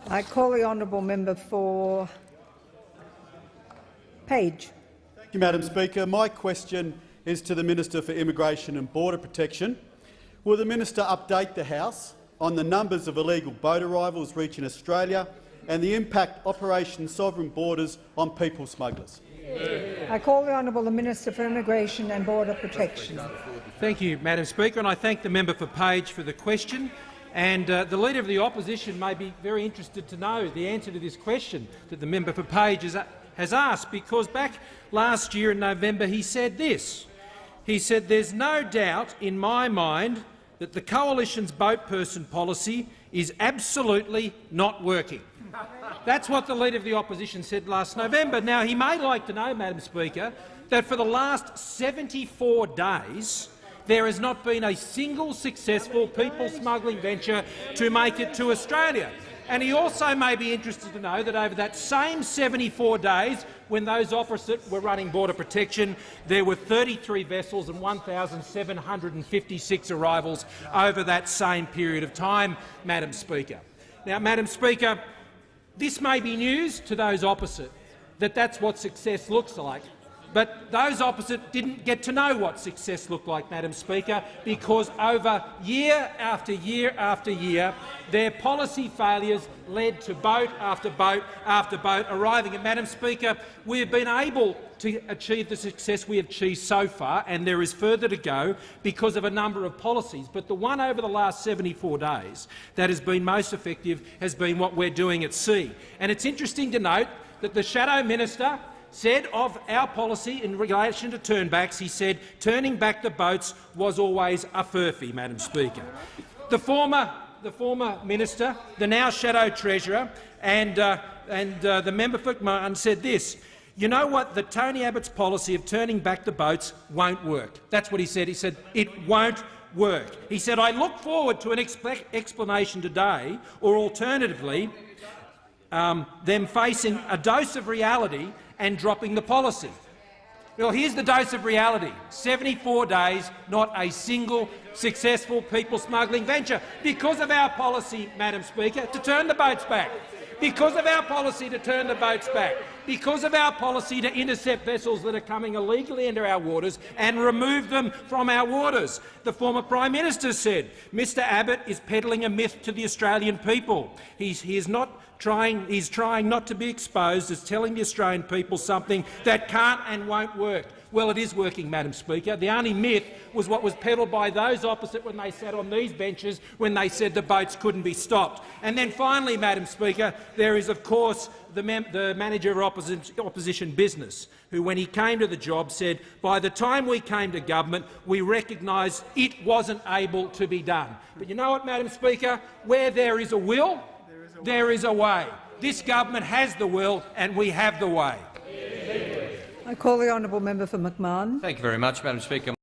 I call the honourable member for Page. Thank you, Madam Speaker. My question is to the Minister for Immigration and Border Protection. Will the minister update the House on the numbers of illegal boat arrivals reaching Australia and the impact Operation Sovereign Borders on people smugglers? I call the honourable Minister for Immigration and Border Protection. Thank you, Madam Speaker, and I thank the member for Page for the question. And the Leader of the Opposition may be very interested to know the answer to this question that the member for Page has asked, because back last year in November he said this. He said, "There's no doubt in my mind that the Coalition's boat person policy is absolutely not working." That's what the Leader of the Opposition said last November. Now, he may like to know, Madam Speaker, that for the last 74 days there has not been a single successful people smuggling venture to make it to Australia. And he also may be interested to know that over that same 74 days, when those opposite were running border protection, there were 33 vessels and 1,756 arrivals over that same period of time, Madam Speaker. Now, Madam Speaker, this may be news to those opposite, that that's what success looks like. But those opposite didn't get to know what success looked like, Madam Speaker, because over year after year after year, their policy failures led to boat after boat after boat arriving. And, Madam Speaker, we have been able to achieve the success we have achieved so far, and there is further to go because of a number of policies. But the one over the last 74 days that has been most effective has been what we're doing at sea. And it's interesting to note that the Shadow Minister said of our policy in relation to turnbacks, he said turning back the boats was always a furphy, Madam Speaker. The former minister, the now Shadow Treasurer, and the member for McMahon said this. You know what? The Tony Abbott's policy of turning back the boats won't work. That's what he said. He said it won't work. He said, I look forward to an explanation today, or alternatively, them facing a dose of reality and dropping the policy. Well, here's the dose of reality. 74 days, not a single successful people smuggling venture because of our policy, Madam Speaker, to turn the boats back. Because of our policy to turn the boats back, because of our policy to intercept vessels that are coming illegally into our waters and remove them from our waters. The former Prime Minister said Mr Abbott is peddling a myth to the Australian people. He's trying not to be exposed as telling the Australian people something that can't and won't work. Well, it is working, Madam Speaker. The only myth was what was peddled by those opposite when they sat on these benches when they said the boats couldn't be stopped. And then finally, Madam Speaker, there is, of course, the manager of opposition business, who, when he came to the job, said, by the time we came to government, we recognised it wasn't able to be done. But you know what, Madam Speaker? Where there is a will, there is a way. This government has the will and we have the way. I call the honourable member for McMahon. Thank you very much, Madam Speaker.